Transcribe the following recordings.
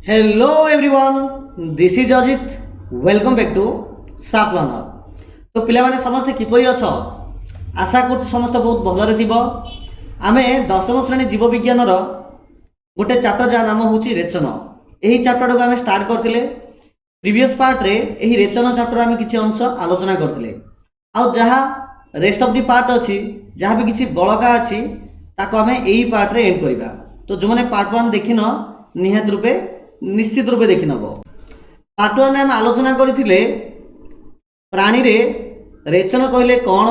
Hello everyone, this is Ajit. Welcome back to साफ learner. तो पिला माने समस्त किपरि अछ? आशा कर समस्त बहुत भलरे थिबो। आमे दशम श्रेणी जीव विज्ञान गोटे चैप्टर जा नाम होची रेचन। एही चैप्टर को आमे स्टार्ट करथिले। प्रीवियस पार्ट रे एही रेचन चैप्टर आमे किछि अंश आलोचना करथिले। आ जहा रेस्ट ऑफ दी पार्ट अछि, जहा भी किछि बळका अछि ताको आमे एही पार्ट रे एंड करिबा। तो जो माने पार्ट 1 देखिन निहात रूपे निश्चित रूपे देखि नब। पार्ट 1 आम आलोचना करथिले प्राणी रे रेचन कहले कौन,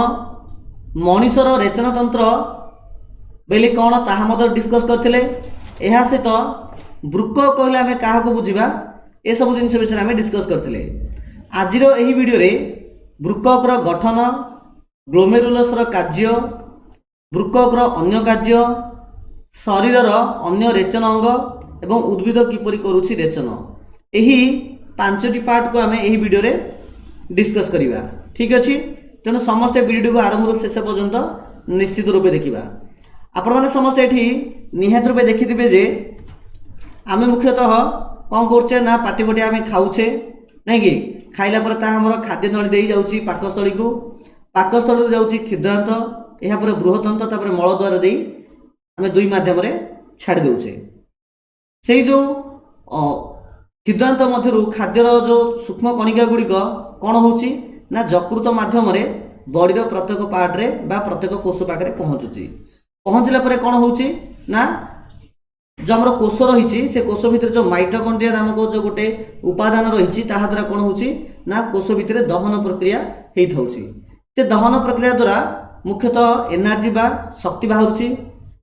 मनीषर रेचन तंत्र बेली कौन ताहा मदर डिस्कस करथिले। एहा सहित वृक्क कहले आमे काहा को बुझिबा ए सब जिनिस विषय आमे डिस्कस करथिले। आजिर एही वीडियो रे वृक्कर गठन, ग्लोमेरुलसर कार्य, वृक्कर अन्य कार्य, शरीरर अन्य रेचन अंग एवं उद्भिद किपरि करूछि रेचन, एही 5टी पार्ट को आमे एही वीडियो रे डिस्कस करिबा। ठीक अछि, तेणु समस्त वीडियो को आरंभ शेष पर्यंत निश्चित रूपे देखिबा। आपण माने समस्त एठी निहात रूपे देखिथिबे जे आमे मुख्यतः कौन करछे ना पाटी पटी आमे खाउछे नै कि खाइला पर ता हमर खाद्य नळी देई जाउछि पाकस्थळी को, पाकस्थळी जाउछि छिद्रांत, एहा पर बृहतंत्र, तापर मलद्वार देई आमे दुई माध्यम रे छाडी देउछे। से जो छिद्रांत मध्यरु खाद्यर जो सूक्ष्म कणिका गुड़िक कौन होची ना यकृत माध्यम रे बॉडीर प्रत्येक पार्ट रे बा प्रत्येक कोष पाखरे पहुंचुची। पहुंचला परे कौन होची ना जो हमर कोष रही से कोष भितर जो माइटोकॉन्ड्रिया नामक जो गोटे उपादान रही ताहा द्वारा कौन होची ना कोष भितर दहन प्रक्रिया हेई थाउची। से दहन प्रक्रिया द्वारा मुख्यतः एनर्जी बा शक्ति बाहरुची।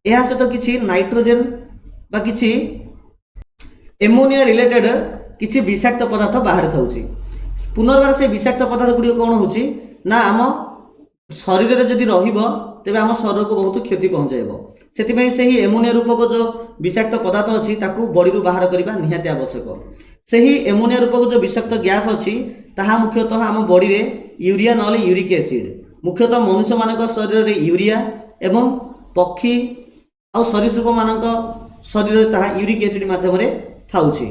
एहा सहित किछि नाइट्रोजन बा किछि एमोनिया रिलेटेड किछि विषाक्त पदार्थ बाहर थाउची। पुनर्बार से विषाक्त पदार्थ गुडी कौन होची ना आम शरीर रे जदि रहिबो तेबे आम शरीर को बहुत क्षति पहुंचाइबो। सेति से ही एमोनिया रूपक जो विषाक्त पदार्थ अछि ताकू बॉडी रु बाहर करिबा निहाती आवश्यक। सेही एमोनिया रूपक जो विषाक्त गैस अछि ताहा मुख्यतः आम बॉडी रे यूरिया नले यूरिक एसिड, मुख्यतः मनुष्य मानक शरीर रे यूरिया एवं पक्षी आ सरीसृप मानक शरीर रे ताहा यूरिक एसिड माध्यम रे थाउछि।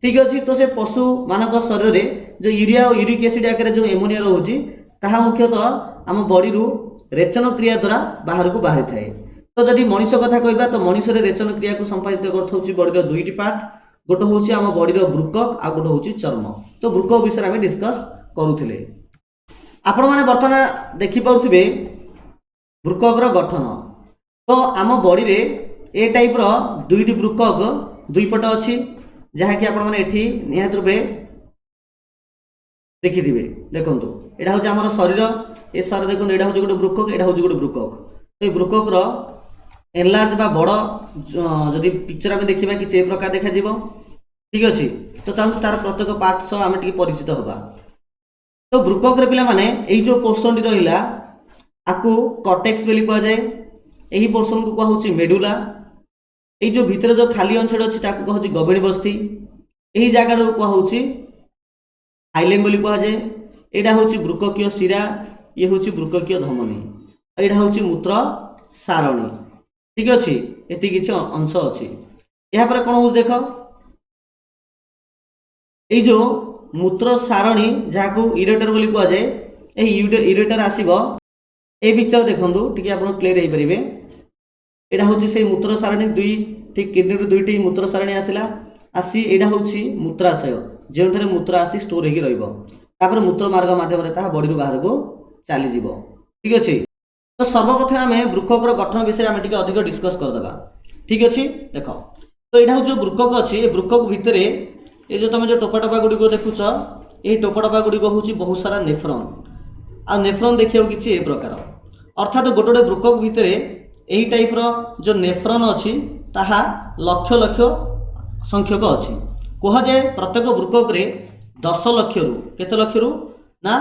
ठीक अछि, तो से पशु मानक शरीर रे जो यूरिया और यूरिक एसिड आकर जो एमोनिया रहउछि ताहा मुख्यतः आम बॉडी रु रेचन क्रिया द्वारा बाहर को बाहरी थाए। तो जदि मनीष कथा कहबा तो मनीष रे रेचन क्रिया को संपादित करथौछि बॉडी रो दुईटी पार्ट, गोटे होछि आम बॉडी रो वृक्क आ गोटे होछि चर्म। तो वृक्क विषय आमे डिस्कस करूथिले। आपण माने वर्तमान देखि पाउथिबे वृक्कर गठन। तो आम बॉडी रे ए टाइप रो दुईटी वृक्क दुई पट अछि, जहा कि आपण माने एठी निहात रूपे देखिथिबे। देखंतु एटा होछि हमर शरीर, ए शरीर देखंतु एटा होछि गोटे वृक्क, एटा होछि गोटे वृक्क। तो ए वृक्क रो एनलार्ज बा बड़ जदि पिक्चर आमे देखिबा कि ए प्रकार देखा जिवो। ठीक अछि, तो चालू तार प्रत्येक पार्ट सह आमे टिके परिचित होबा। तो वृक्क रे पिला माने एई जो पोर्शन डी रहिला आकू कॉर्टेक्स बेली कहआ जाय। एही पोर्शन को कहआ होछि मेडुला। एई जो भितर जो खाली अंचल अछि ताकू कहआ होछि गवेणी बस्ती। एही जागा रो कहआ होछि हाइलेम बोली कहआ जाय। एडा होछि वृक्ककीय शिरा, ये होछि वृक्ककीय धमनी, एडा होछि मूत्र सारणी। ठीक अछि, एति किछि अंश अछि। एहा पर कोन होछ देखो, एई जो मूत्र सारणी जाकू इरेटर बोली कहआ जाय, एही इरेटर आसीबो ए पिक्चर देखंतु टिके आपण क्लियर हेई परिबे। एडा होछि से मूत्र सारणी दुई, ठीक किडनी रो दुईटी मूत्र सारणी आसिला आसी एडा होछि मूत्राशय, जेउठरे मूत्र आसी स्टोर हेकी रहइबो। तापर मूत्र मार्ग माध्यम रे ता बॉडी रो बाहर को चली जीवो। ठीक अछि, तो सर्वप्रथम आमे वृक्कर गठन विषय आमे टिके अधिक डिस्कस कर देबा। ठीक अछि, देखो तो एडा जो वृक्क अछि, ए वृक्क भितरे ए जो तमे जो टोपा टोपा गुडी को देखुछ, ए टोपा टोपा गुडी को होछि बहुत सारा नेफ्रॉन। आ नेफ्रॉन देखियो किछि ए प्रकार, अर्थात गोटे गोटे वृक्क भितरे एही टाइप रो जो नेफ्रॉन अछि ताहा लक्ष लक्ष संख्यक अछि। कह जाए प्रत्येक वृक्क रे 10 लक्ष रु केते लक्ष रु ना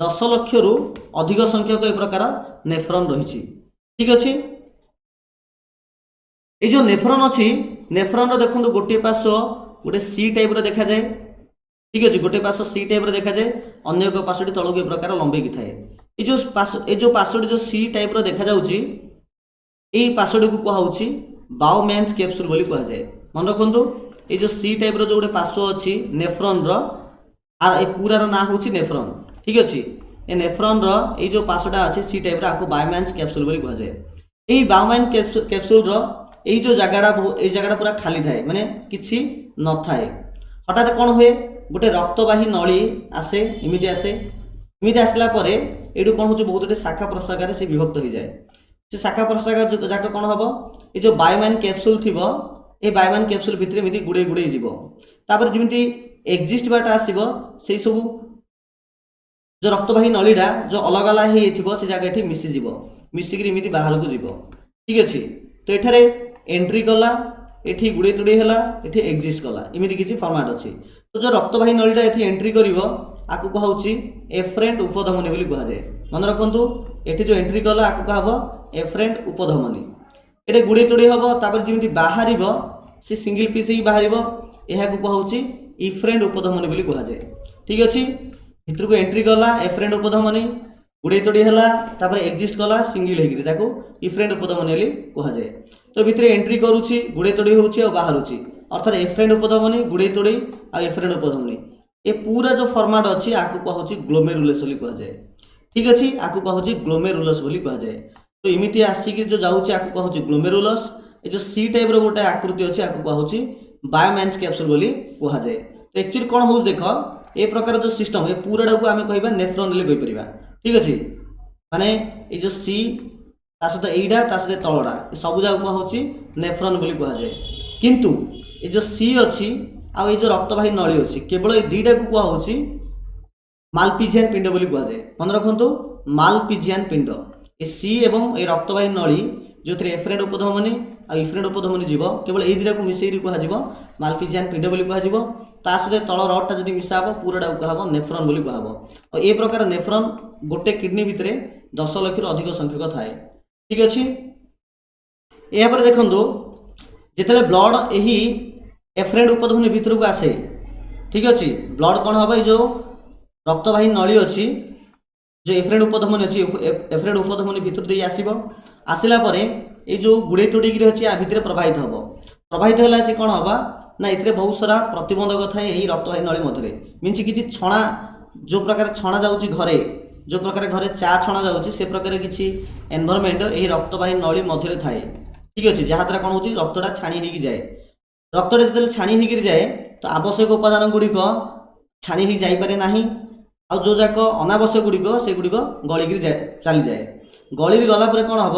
10 लक्ष रु अधिक संख्यक ए प्रकार नेफ्रॉन रहिछि। ठीक अछि, ए जो नेफ्रॉन अछि, नेफ्रॉन रो देखंतु गोटे पार्श्व गोटे सी टाइप रो देखा जाए। ठीक अछि, गोटे पार्श्व सी टाइप रो देखा जाए, अन्य एक पार्श्वटी तळक ए प्रकार लंबे कि थाए। ए जो पार्श्वटी जो सी टाइप रो देखा जाउछि, एई पार्श्वटी को कहउछि बाउमैन्स कैप्सूल बोली कहा जाए। मन रखंतु ये जो सी टाइप रो जो गोटे पार्श्व अच्छी नेफ्रॉन रो आर ए पूरा रो ना होची नेफ्रॉन ठीक अच्छे ए नेफ्रॉन रो ये जो पार्श्वटा अच्छे सी टाइप आपको बायोमाइन्स कैप्सूल बोली कह जाए यही बायोमाइन कैप्सूल रो यही जो जगह पूरा खाली थाए माने किछि न थाए हठात कौन हुए गोटे रक्तवाही नली आसे इमिति आसला परे एडु कौन हो बहुत शाखा प्रशाखा से विभक्त हो जाए से शाखा प्रशाखा जाक कौन हम ये जो बायोमाइन कैप्सूल थी ये बायोमाइन कैप्सूल भितर एमती गुड़े गुड़े जीवर जमी एक्जिस्ट बाटा आसो से सब जो रक्तवाही नलीटा जो अलग अलग हो से जगह ये मिसीज मिसिक इमिति बाहर को जीव ठीक अच्छे तो ये एंट्री कला ये गुड़े तुड़े है ये एक्जिस्ट कला इमिति किसी फॉर्मेट अच्छी तो जो रक्तवाही नलीटा ये एंट्री कर आपको कहुच्छी एफरेंट उपधमनी बोली कहुए मन रखु ये जो एंट्री कला आपको कह एफरेंट उपधमनी ये गुड़े तुड़े हम तापर जमी बाहर से सिंगल पीस ही बाहर यह कहुच्छी इफरेंट उपधमनी बोली कहुए ठीक अच्छे भितर को एंट्री कला एफरेंट उपधमनी गुड़े तोड़ी है एक्जिस्ट कला सिंगल होकर इफरेंट उपधमनी कहुए तो भितर एंट्री करुच्ची गुड़े तोड़ी होची और बाहर अर्थात एफरेंट उपधमनी गुड़े तोड़ी और एफरेंट उपधमनी ये पूरा जो फॉर्मेट अच्छी आपको कहुच्छी ग्लोमेरुलस बोली कहुए ठीक अच्छे आपको कहुच्छी ग्लोमेरुलस बोली कहुए तो इमिति आसिक जो जाऊँगी आपको कहुच्छी ग्लोमेरुलस ये जो सी टाइप रो गोटे आकृति अच्छी आपको कहुच्छी बायोमाइन्स कैप्सूल बोली कहुए तो एक्चुअली कौन हो देख ए प्रकार जो सिस्टम ये पूराटा को आम कह नेफ्रॉन कहीपर ठीक अच्छे माने ये जो सी सहित एटा सहित तलटा सब जाक कहुच्छी नेफ्रॉन बोली कहुए किंतु ये जो सी अच्छी आ ये जो रक्तवाही नली अच्छी केवल ये दुईटा को कहुच्छी मालपिजियन पिंड बोली कहुए मन रखु मालपिजियन पिंड ये सी एवं ये रक्तवाही नली जो थे एफरेंट उपधमनी और इफरेंट उपधमनी जीव केवल यही दुटा को मिसेक कह मालपिजियन पिंड बोली कह सहित तल रडटा जब मिसा हम पूराटा कह नेफ्रॉन बोली कह और ये प्रकार नेफ्रॉन गोटे किडनी भितर 10 लाख अधिक संख्यक थाए ठीक अच्छे यापर देखु जिते ब्लड यही एफरेंट उपधमनी भितर को आसे ठीक अच्छे ब्लड कौन हम जो रक्तवाही नली अच्छी जो एफरेंट उपधमनी अच्छी एफरेंट उपधमनी भितर दे आसला ये जो गुड़े तोड़िकी अच्छी या भितर प्रवाहित हम प्रवाहित है सी कौन हम ना ये बहुत सारा प्रतिबंधक थाए यही रक्तवाही नली मध्य मीन्स किसी छणा जो प्रकार छणा जाऊँगी घरे जो प्रकार घरे चा छणा जाऊँगी से प्रकार किसी एनवायरनमेंट यही रक्तवाही नली मध्य थाए ठीक अच्छे जहाँद्वारा कौन हो रक्तटा छाणी हो जाए रक्तटा जो छाणी हो जाए तो आवश्यक उपादान गुड़िक छाणी हो जापे ना आ जो जाक अनावश्यक गुड़िक से गुड़िक गलिक चली जाए गली गला कौन हम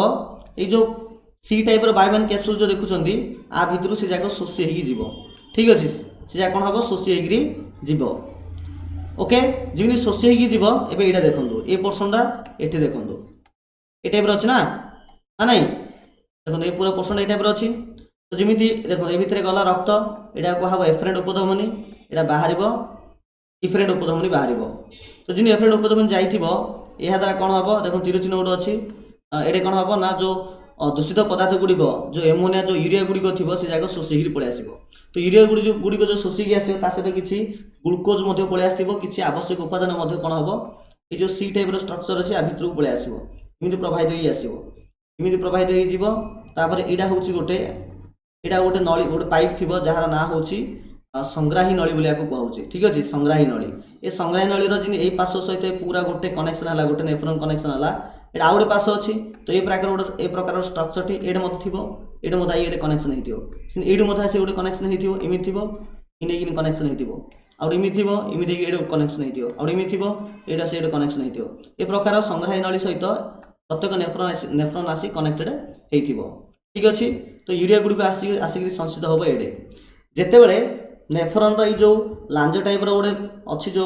ये जो सी टाइप बायोमाइन कैप्सूल जो देखुं आ भितर से जाक शोषी होगी ठीक अच्छे से जा कौन हम शोषी होगी ओके जमी शोषी होगी एवं यहाँ देखो ये पोर्सनटा ये देखो ये टाइप अच्छे ना ना देखो ये पूरा पोर्सन ये टाइप अच्छी तो जमी देखो ये भितर गला रक्त यहाँ कह एफरेंट उपधमनी यहाँ बाहर इफरेंट उपधमनी बाहर तो जिन एफरेंट उपधमनी जाइथिबो यह द्वारा कौन हम देखो तिरुचिन्ह गोटे अच्छी ये कौन हम ना जो दूषित पदार्थ गुड़िक जो एमोनिया जो यूरिया गुड़िक थी से जगह शोषिकी पलि आस तो यूरिया गुड़िक जो शोषिकी आस सहित किसी ग्लुकोज पलि आस किसी आवश्यक उपादान कौन हम ये जो सी टाइप स्ट्रक्चर अच्छे भितर को पलि आसो इमिति प्रवाहित हो आसो इमिति प्रवाहित होपर यहाँ हूँ गोटे यहाँ गोटे नली गोटे पाइप थी जार ना हूँ संग्राही नली बोली कहूँ ठीक अच्छे संग्राही नली ये संग्राही नलीर जिन यही पार्श्व सहित पूरा गोटे कनेक्शन है गोटे नेफ्रॉन कनेक्शन है यहाँ आउ गोटे पार्श्व अच्छी तो ये प्रकार स्ट्रक्चर टी ये थी ये मत ये कनेक्शन होती ये मत से गोटे कनेक्शन होमि थी इन्हें कनेक्शन होती इमि थी इमिति ये कनेक्शन होती इमि थी यहाँ से कनेक्शन हो ये प्रकार संग्राही नली सहित प्रत्येक नेफ्रॉन आसी कनेक्टेड हो ठीक अच्छे तो यूरिया गुड़िक आसिक संचित हम ये जितेबले नेफ्रॉन रो जो लांज टाइप रो गोटे अच्छी जो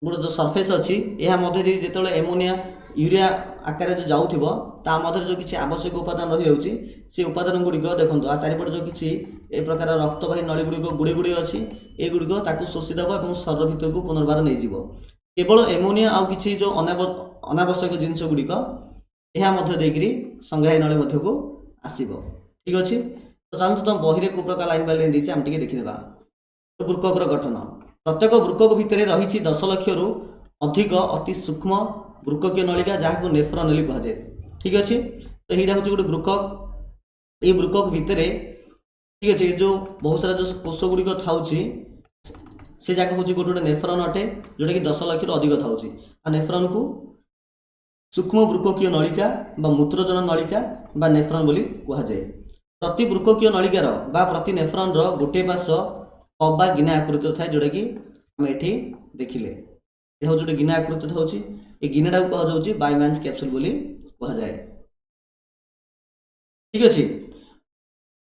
गोटे जो सरफेस अच्छी यह मध्य जो एमोनिया यूरिया आकार जो जाऊँ ता मध्य जो किसी आवश्यक उपादान रही जाऊँगी से उपादान गुड़िक देखो आ चारिपटे जो किसी ए प्रकार रक्तवाही नली गुड़िक गुड़े गुड़े अच्छी ये गुड़िक ताकू शोषिदेव और शरीर भितर को पुनर्बार नहीं जीव केवल एमोनिया आउ किसी जो अनावश्यक जिनस गुड़िक यह देकर संग्राही नली मध्य को आसब ठीक अच्छे तो चलते तुम बही को प्रकार लाइन बाय लाइन देती आम टे देखीदा वृक्कर गठन प्रत्येक वृक्क भितर रही 10 लाख रु अधिक अति सूक्ष्म वृक्कीय नलिका जहाँ नेफ्रॉन बोली कहुए ठीक अच्छे तो यहाँ हूँ गोटे वृक्क ये वृक्क भितर ठीक अच्छे जो बहुत सारा जो कोष गुड़िक था से जाक हूँ गोटे गोटे नेफ्रन अटे जोटा कि 10 लाख अधिक था नेफ्रन को सूक्ष्म बृककीय नलिका मूत्रजन नलिका नेफ्रन बोली कहुए। प्रति बृककीय नलिकार प्रति नेफ्रन गोटे पार्श कप बा गिना आकृति थाए जोटा कि आम ये देखिले हूँ जो गिना आकृति था ये गिनाटा को कहुच्छे बायमैन्स कैप्सूल बोली कहुए। ठीक अच्छे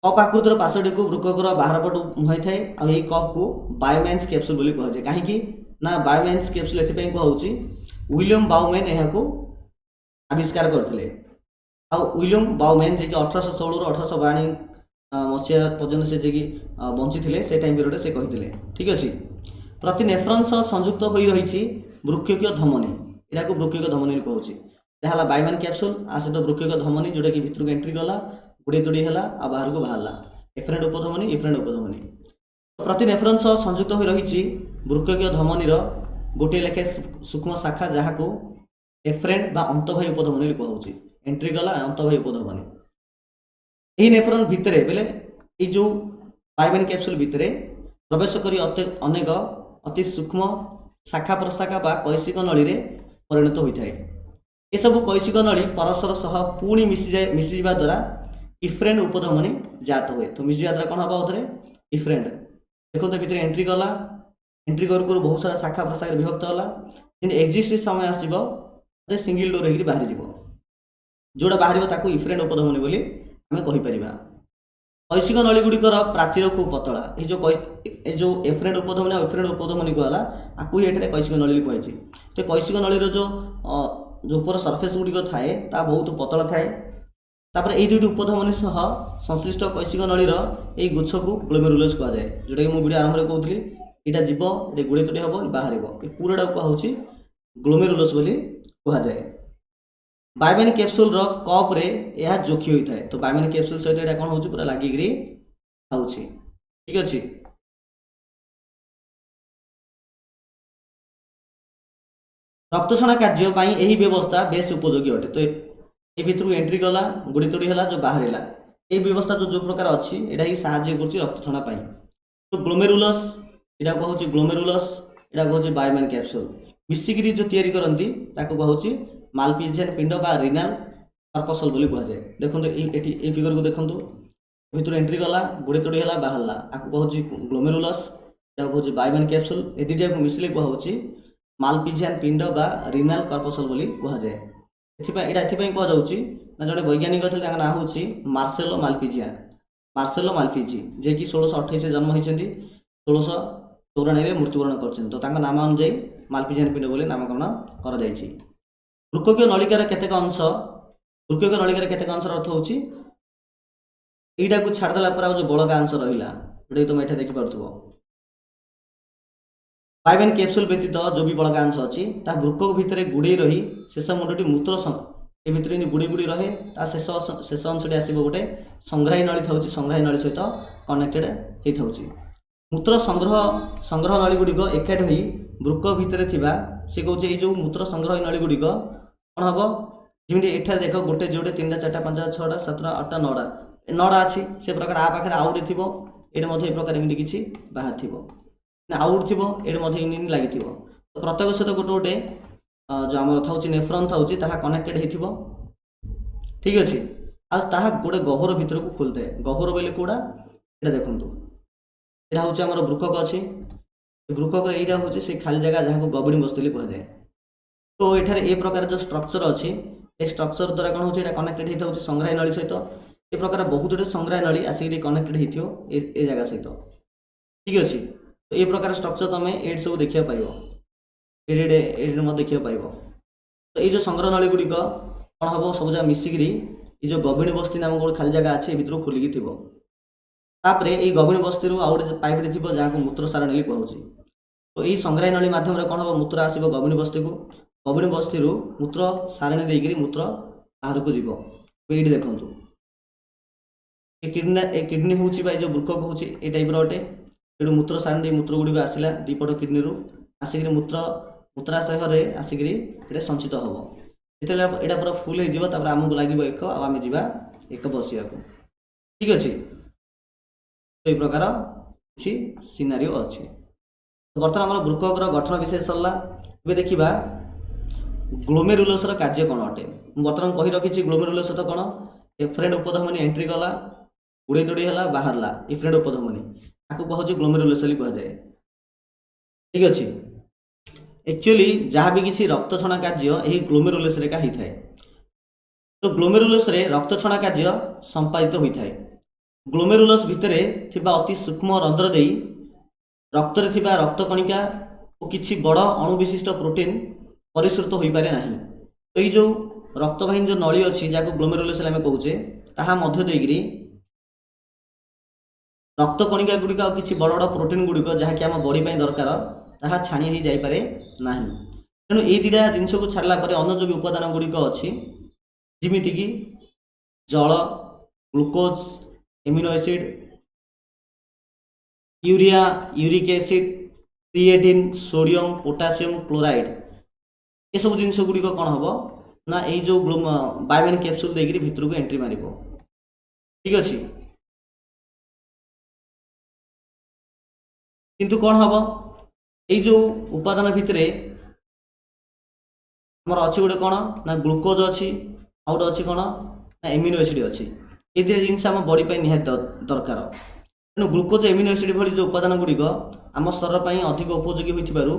कप आकृतिर पार्श्वटी को बृककर बाहर पटू मुहाई थाए आई कप को बायमैन्स कैप्सूल बोली कहुए कहीं ना बायमैन्स कैप्सूल ये कहुच्छी विलियम बाउमैन यहाँ आविष्कार करते विलियम बाउमैन जे 1816 रु 1842 मसीहा पर्यटन से जे बंची थे से टाइम पीरियड से कही। ठीक अच्छे प्रति नेफ्रन सह संयुक्त हो रही बृक्षकीय धमनी यहाँ को बृक्षकीय धमनी कहूँ जहाँ बायमैन कैप्सूल आ सहित बृक्षकीय धमनी जोटा कि भितर को एंट्री गला गुड़ी तुड़ी है बाहर को बाहर एफ्रेंट उपधमनी इफ्रेंट उपधमनी प्रति नेफ्रन सह संयुक्त हो रही बृक्षकीय धमनीर गोटे लेखे सूक्ष्म शाखा जहाँ को एफ्रेंट बा अंतभाई उपधमनी कहूँ एंट्री गला अंतभाई उपधमनी यही नेफ्रन भितर बेले ये जो बायमैन कैप्सूल भितर प्रवेश कर अनेक अति सूक्ष्म शाखा प्रशाखा बा कैशिक नली परिणत होता है। ये सब कैशिक नली परस्पर सह पुणी मिसी द्वारा इफ्रेंट उपधमनी जात हुए तो मिसिया द्वारा कौन हम इफ्रेंट देखो भितर एंट्री गला एंट्री कर बहुत सारा शाखा प्रशाखा विभक्त है एक्जिस्ट समय आसो सिंगल डोर हो बाहरी जोड़ा बाहर इफ्रेंट उपधमनी बोली आम कहीपर। कैशिक नली गुड़िकर प्राचीर खूब पतला ये जो एफ्रेंट उपधमनी इफ्रेंट उपधमनी कहला आपको ये कैशिक नली कही तो कैशिक नलीर जो ऊपर सरफेस गुड़िक थाए ता बहुत पतला थाए तापर ये दुईटी उपधमनी सह संश्लिष्ट कैशिक नलीर ये गुच्छ को ग्लोमेरुलस कहुए जोटा कि मुझे वीडियो आरंभ में कहूली यहाँ जीव ये गुड़े तुड़ी हम बाहर ये पूराटा कहुच्छी ग्लोमेरुलस बोली कहुए। बायमैन कैप्सूल कप रे यह जोखी होता है तो बायमैन कैप्सूल सहित यहाँ कौन हो पूरा लगिकी खाऊँ। ठीक अच्छे रक्तछणा कार्य यही व्यवस्था बेस उपयोगी अटे तो ये भितर एंट्री गला गुड़ी तुड़ी है जो बाहर ये व्यवस्था जो प्रकार अच्छी यहाँ साहय कर रक्तछणा तो ग्लोमेरुलस यहाँ कहूँ ग्लोमेरुलस यहाँ कहूँ बायमैन कैप्सूल मिसिकी जो तैयारी करती कहूँ मालपिजियन पिंड बा रिनाल कर्पसल बोली कहुए। देखो ये फिगर को देखो भितर एंट्री गला गुड़ी तुड़ी है बाहर आपको कहूँ ग्लोमेरुलस यहाँ कहूँ बायमैन कैप्सूल ए दुटा को मिसले कहूँ मालपिजियन पिंड बा रिनाल कर्पसल बोली कहुए। यहाँ कहुच्छी ना जड़े वैज्ञानिक थे ना हूँ मार्सेलो माल्पिजी जे कि 1628 जन्म होती 1694 मृत्युवरण कर नाम अनुजाई माल्पिजियन पिंड बोली नामकरण कर बृककीय नलिकार केतेक अंश बृककीय नलिकार केतेक अंश अर्थ होची एटा को छाड़देला पर जो बड़का अंश रहिला जोटा तुम एठा देखि पारथुबो बायमैन कैप्सूल व्यतीत जो भी बड़का अंश अच्छी बृकक भितर गुड़े रही शेष मुंडटी मूत्र ए भितर गुड़ी गुड़ी रहे शेष अंशटी आसो गोटे संग्राही नली था संग्राही नली सहित कनेक्टेड होता मूत्र संग्रह नली गुड़िक एकाठ हो बृक भितर सी कहे ये मूत्र संग्रह नली गुड़िक कौन हम जमी एठार देख गोटे जोड़े 3टा 4टा 5टा 6टा 7टा 8टा 9टा अच्छी से प्रकार आ पाखे आउटे थी ये प्रकार एमती किसी बाहर थी आउट थी ये इन लगी तो प्रत्येक सहित गोटे गोटे जो आम था नेफ्रन था कनेक्टेड हो ठीक अच्छे आ गोटे गहर भितर को खोलता है गहर बोले कौड़ा ये देखूँ यहाँ हूँ आम बृकक अच्छी बृकक यहाँ हूँ से खाली जगह जहाँ को गभिणी बस्ती कहुए तो ये प्रकार जो स्ट्रक्चर अच्छी ये स्ट्रक्चर द्वारा कौन हो कनेक्टेड होता संग्राही नली सहित ये प्रकार बहुत गुटे संग्राही नली आसिक कनेक्टेड हो जगह सहित ठीक अच्छे तो ये प्रकार स्ट्रक्चर तुम ये सब देखा पाइब एड देखा पाइब तो ये जो संग्रह नली गुड़िक कौन हम सब जगह मिसिकी ये जो गभिणी बस्ती नाम गोटे खाली जगह अच्छे भितर खोलिकी थी तापर ये गभिणी बस्ती आउ गए पाइपटे थी जहाँ को मूत्र सार नली कहूँ तो ये संग्राही नली मध्यम कौन हम मूत्र आसो गभिणी बस्ती को गभिणी बस्ती मूत्र सारणी देकर मूत्र बाहर को जीव ये देखूँ किडनी हूँ जो बृकक हूँ ये टाइप अटे ये मूत्र सारणी मूत्र गुड़िक आसला दीपट किडनी आसिक मूत्राशय आसिक संचित हम जो यहाँ पूरा फुल होमको लगे एक आम जा एक बसिया ठीक अच्छे। तो ये प्रकार किसी सिनारियो अच्छी। बर्तमान आम बृककर गठन विषय सरला। ए देखा ग्लोमेरुलसर कार्य कौन अटे। बर्तमान कही रखी ग्लोमेरुलस तो कौन एफ्रेंट उपधमनी एंट्री कला उड़े तोड़ी है बाहर इफ्रेंट उपधमनी आपको कहे ग्लोमेरुलस कहुए। ठीक अच्छे एक्चुअली जहाँ भी किसी रक्त छणा कार्य यही ग्लोमेरुलस रे का होता है। तो ग्लोमेरुलस रे रक्त छणा कार्य संपादित होता है। ग्लोमेरुलस भितर थिबा अति सूक्ष्म रंध्र दे रक्त रे थिबा रक्त कणिका और किसी बड़ अणुविशिष्ट प्रोटीन परिसृत हो पारे ना। तो ये जो रक्तवाहिनी जो नली अच्छी जहाँ ग्लोमेरुलस आम कहे ताहा मध्य देकरी रक्त कणिका गुड़िक किसी बड़ बड़ प्रोटीन गुड़िक जहाँकि आम बॉडी दरकार ताहा छाणी हो जापे ना। तेणु ये दुटा जिनस को छाड़ा पर अन्य जो भी उपादान गुड़िक अच्छी जमीक जल glucose amino acid urea uric acid creatine sodium potassium chloride ये सब जिनस गुड़िक कौन हम ना यही जो बायोमेन कैप्सूल देकर भितर को एंट्री मार। ठीक अच्छे किंतु कौन हम यही जो उपादान भितर आमर अच्छी गोटे कौन ना ग्लूकोज अच्छी आउ गोटे अच्छी कौन ना एमिनो एसिड अच्छी ये दुटा जिन आम बॉडी पर निहाती दरकार। तेणु ग्लूकोज एमिनो एसिड भली जो उपादान गुड़िक आम शरीर पर अधिक उपयोगी होइथिबारु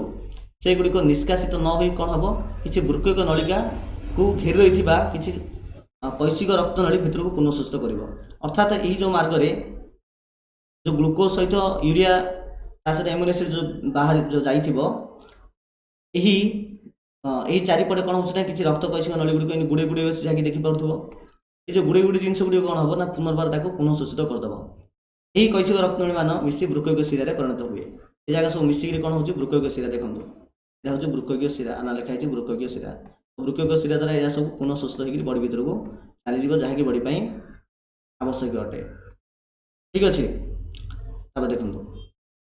से गुड़िक निष्कासित न हो कौन हम किसी वृक्क नलिका को घेरी रही किसी कैशिक रक्त नली भितर को पुनः सुस्थ कर। अर्थात यही जो मार्ग जो ग्लूकोज सहित यूरिया सहित एमिनो एसिड जो बाहर जो जाइथिबो यही चारिपटे कौन होना कि रक्त कैशिक नली गुड़िक गुड़े गुड़े अच्छे जहाँकि देखिपो ये जो गुड़े गुड़े जिनस गुड़िक कौन हम ना पुनर्बार पुनः शोषित करदेव। यही कैशिक रक्त नली मान मिसी वृक्क शिरा परिणत हुए। ये जगह सब मिसिक कौन हो वृक्क शिरा देखो यहाँ हूँ वृक्क शिरा ना लिखाई वृक्क शिरा वृक्क शिरा द्वारा यह सब पुनः शोषित होकर बॉडी भर को चलीज जहाँकि बॉडी आवश्यक अटे। ठीक अच्छे देखो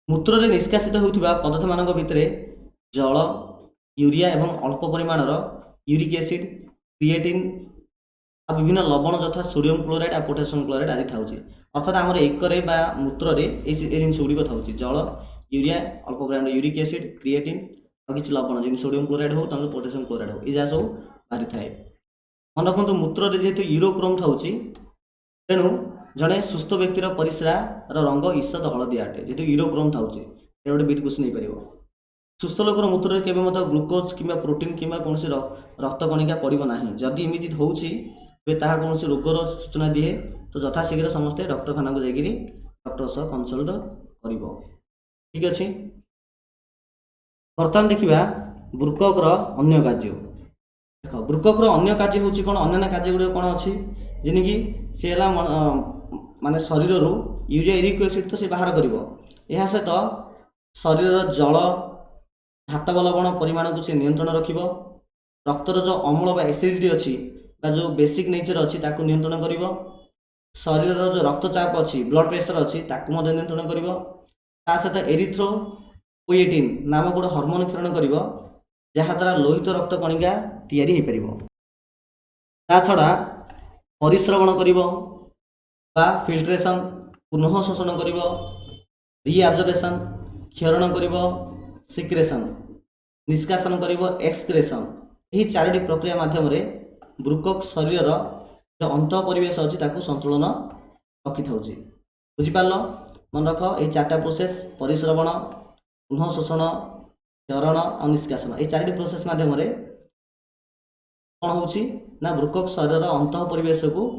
मूत्र में निष्कासित होता पदार्थ मान भितर जल यूरिया एवं अल्प परिमाणर यूरिक एसिड क्रिएटिन आ विभिन्न लवण यथा सोडियम क्लोराइड और पोटासियम क्लोराइड आदि था। अर्थात आम एकरे मूत्र जिनस गुड़िक था जल यूरिया अल्प परिमाण यूरिक एसिड क्रिएटिन और किसी लवण जमी सोडियम क्लोराइड हो पोटासियम क्लोराइड हो ये सब बाहरी थाए। मन रखु मूत्र जेहेतु यूरोक्रोम था तेणु जड़े सुस्थ व्यक्तिर परिस्रार रंग ईषद हलदिया अटे जेहेतु यूरोक्रोम था गोटे बीट क्वेश्चन नहीं पार। सुस्थ लोकर मूत्र में केवल ग्लूकोज कि प्रोटीन कि कौन रक्त कणिका पड़ो ना जदि इमिति होती कौन रोगर सूचना दिए तो यथाशीघ्र समस्ते डॉक्टरखाना को जाकर डॉक्टर सह कंसल्ट कर। ठीक अच्छे बर्तमान देखा वृक्कर अन्य कार्य। देख वृक्कर अन्य कार्य हूँ कौन अन्य कार्य गुड़ कौन अच्छी जिनकी सी है माने शरीर यूरिया यूरिक एसिड तो सी बाहर कर यह सहित शरीर जल धातव लवण परिमाण को सी नियंत्रण रखिब रक्तर जो अम्ल बा एसिडिटी अच्छी जो बेसिक नेचर अच्छी ताकू नियंत्रण करिब शरीर जो रक्तचाप अच्छी ब्लड प्रेशर अच्छी ताकू मध्य नियंत्रण करिब ता सहित एरिथ्रोपोएटिन नामक गोटे हार्मोन क्षरण करिब जहाँद्वारा लोहित रक्त कणिका तैयारी हो पारिब। ता छड़ा परिश्रवण करिब बा फिल्ट्रेशन पुनः शोषण करिब रिअब्जर्वेशन क्षरण करिब सिक्रेशन निष्कासन करिब एक्सक्रेशन यही चारोटी प्रक्रिया माध्यम वृक्क शरीर जो अंत परिवेश अच्छी ताकू संतुलन रखी था। बुझिपार मन रख ये चार्टा प्रोसेस परिश्रवण पुनः शोषण क्षरण और निष्कासन ये चारोटी प्रोसेस माध्यम कौन होना वृक्क शरीर अंत परिवेश को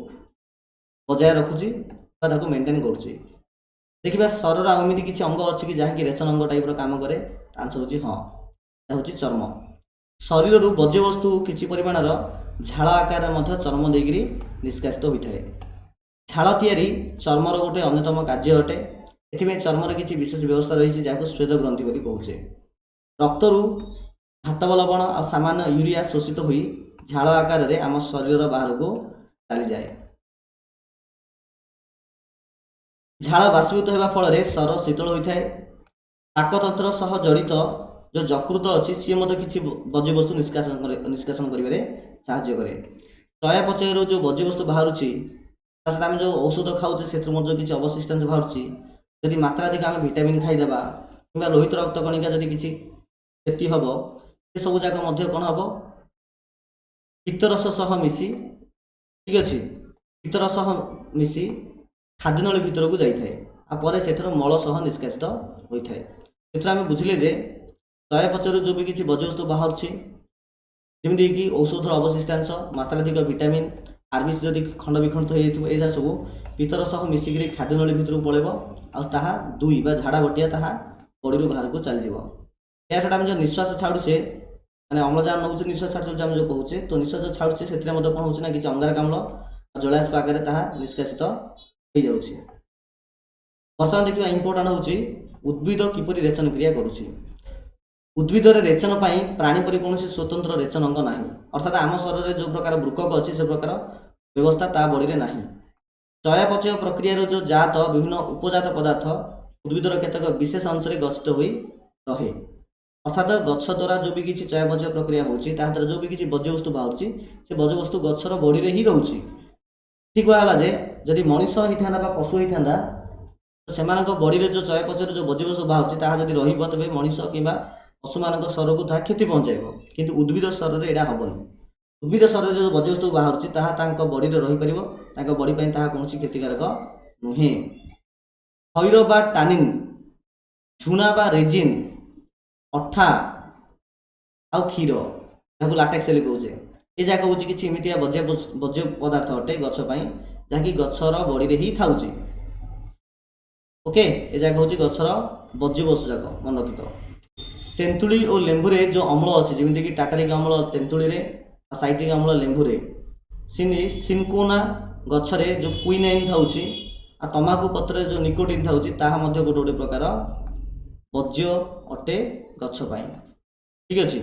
बजाय रखुची मेंटेन करुच्ची। देखा शरीर आमती किसी अंग अच्छी कि जहाँकि रेशन अंग टाइप काम करे आंसर हूँ हाँ यह हूँ चर्म। शरीर बज्यवस्तु किसी परिमाण झाड़ आकार चर्म देकर निष्कासित होता है। झाड़ तैयारी चर्मर गोटे अन्यतम कार्य अटे एथि चर्मर किसी विशेष व्यवस्था रही जहाँ स्वेद ग्रंथि बोली कहुचे। रक्तरू धातव लवण और सामान्य यूरिया शोषित हो झाड़ आकार में आम शरीर बाहर को चली जाए। झाड़ बाष्पीभूत होगा फल शर शीतल होता है। पाकतंत्र सह जड़ित जो यकृत अच्छी सी किसी बज्यवस्तु निष्कासन कर साहाय्य करे। चयापचय जो बज्यवस्तु बाहर आम जो औषध खाऊे से किसी अवशिष्टांश बाहर जदि मात्राधिक आम भिटामिन खाईदेवा कि लोहित रक्त कणिका जदि किसी क्षति हम से सब जाक कौन हम पित्तरस सह मिसी ठीक अच्छे पित्तरस मिसी खाद्यनली भितर को जाए से मल सह निष्कासित होता है। आम बुझिले जे चयापचय जो भी किसी बज्यवस्तु बाहर जमी कि औषधर अवशिष्टांश मात्राधिक भिटामिन आरबीसी जदि खंड विखंडित हो जाए सब पित्तर सह मिसिक खाद्यनली भितर को पलैब आ दुई बा झाड़ा बटिया ताहा बॉडी बाहर को चल जाव। या छड़ा आम जो निश्वास छाड़ुचे माने अम्लजान नौचे निश्वास छाड़ुचे आम जो कहूचे तो निश्वास जो छाड़ुचे से कौन हो किसी अंगारकाम्ल जलायस आगे ताहा निष्कासित हो जाउछि। बर्तमान देखिए इंपोर्टाट होची उद्भिद किपरि रेचन क्रिया करुछि। उद्भिदर रेचन पाई प्राणी परि कौन स्वतंत्र रेचन अंग नाही अर्थात आम शरीर में जो प्रकार वृकक अच्छी से प्रकार व्यवस्था ता बॉडी रे नाही। चयापचय प्रक्रिया जो जात विभिन्न उपजात पदार्थ उद्भिदर केतक विशेष अंश में गच्छित हो रहे अर्थात गछ द्वारा जो भी किसी चयापचय प्रक्रिया होची ता द्वारा जो भी किसी बज्यवस्तु बाहर से बज्यवस्तु गछर बॉडी रे ही रहउची। ठीक कहला जे जदि मनुष्य होता बा पशु होता तो सेमानक बॉडी रे जो चयापचय जो बज्यवस्तु बाहर ताहा जदि रहिबो तबे मनुष्य किंबा पशु मान शरीर को क्षति पहुँचाइब किंतु उद्भिद शरीर एटा हेनी। उद्भिद शरीर जो बज्यवस्तु बाहर बॉडी रे रही पारिबो बॉडी पई ताहा कोनोसी क्षतिकारक नुहे। खैर बा टानिन झुणा बा रेजिन अठा आ क्षीर जहाँ लाटेक्स कहूचे ये जाक हूँ कि इमितिया बज्य पदार्थ अटे गछ जहाँकि गछर बॉडी रे ही थाउची। ओके ये जाक हूँ गछर बज्य वस्तु जाक मन रखिथ। तेंतुली और लेंबुरे जो अम्ल अच्छे जमीक कि टाटारिक अम्ल तेंतुली रे साइट्रिक अम्ल लेंबुरे सिनकोना गछरे जो क्विनाइन थाउची आ तमाकू पत्र जो निकोटिन थाउची ताहा मध्य गोटे गोटे प्रकार बज्य अटे गछ पाई। ठीक अच्छे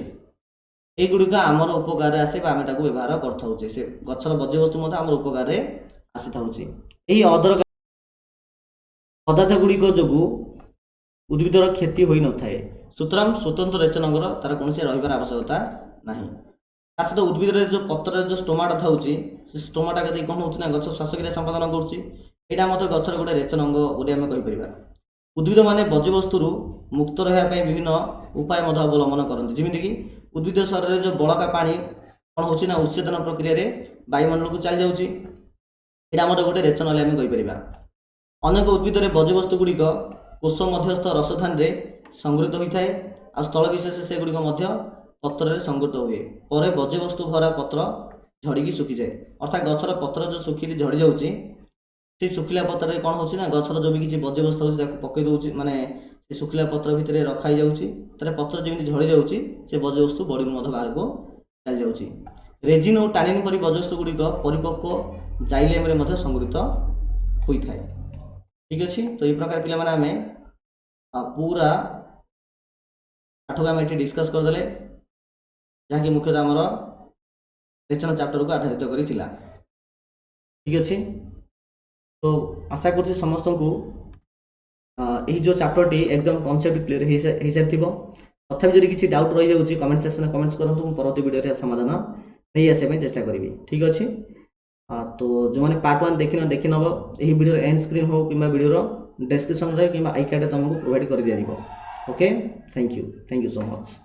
युड़िक आमर उपकार आसे आम व्यवहार करें से गछर बज्यवस्तु आम उपकार आसी था। अदरक पदार्थ गुड़िक जो उद्भिदर क्षति हो न था सुतरां स्वतंत्र रेचन अंगर तार कौन से रही आवश्यकता ना। सहित उद्भिद जो पत्र जो स्टोमाटा था से स्टोमाटा के कौन होना गछ श्वासक्रिया संपादन करुँचा गछर गोटे रेचन अंग बोली आम कहीपर। उद्भिद माने बज्यवस्तु मुक्त रहा विभिन्न उपाय अवलंबन करते जमीक उद्भिद शरीर में जो बड़का पानी कौन होना उच्छेदन प्रक्रिया वायुमंडल को चली जाऊँगी यहाँ गोटे रेचन आम कहीपर। अनेक उद्भिद बज्यवस्तु गुड़िक कोष मध्यस्थ रसधान संगृहीत होता है आ स्थल विशेष से गुड़िक पत्र संगृहीत हुए पर बज्यवस्तु भरा पत्र झड़ी सुखी जाए अर्थात गछर पत्र जो सुखी झड़ी जाऊँगी से सुखिला पत्र कौन होना गछर जो भी किसी बज्यवस्तु होती पकई दौर माने से सुखिला पत्र भितर रखाई जाऊँगी पत्र जमी झड़ी जाऊँगी से बज्यवस्तु बॉडी बाहर को चली जाऊँगी। रेजिन और टानिन परी बज्यवस्तु गुड़िक परिपक्व जाइलेम संगृहीत होता है। ठीक अच्छे तो ये प्रकार पिला माने आमे पूरा पाठ को आम ये डिस्कस करदे जहाँकि मुख्यतः आमर रेचन चैप्टर को आधारित करिथिला। ठीक अच्छे तो आशा कर समस्त को यही जो चैप्टर टी एकदम कॉन्सेप्ट क्लियर हो सारी तथापि जब किसी डाउट रही जाऊँगी कमेंट सेक्शन में कमेंट्स करूँ मुझे परवर्ती वीडियो समाधान नहीं आसापी चेष्टा करी। ठीक अच्छे तो जो मैंने पार्ट 1 देखी नब यही वीडियो एंड स्क्रीन हो कि वीडियो डिस्क्रिप्शन रे कि आई कार्ड तुमको प्रोवाइड कर दिया। Okay thank you so much.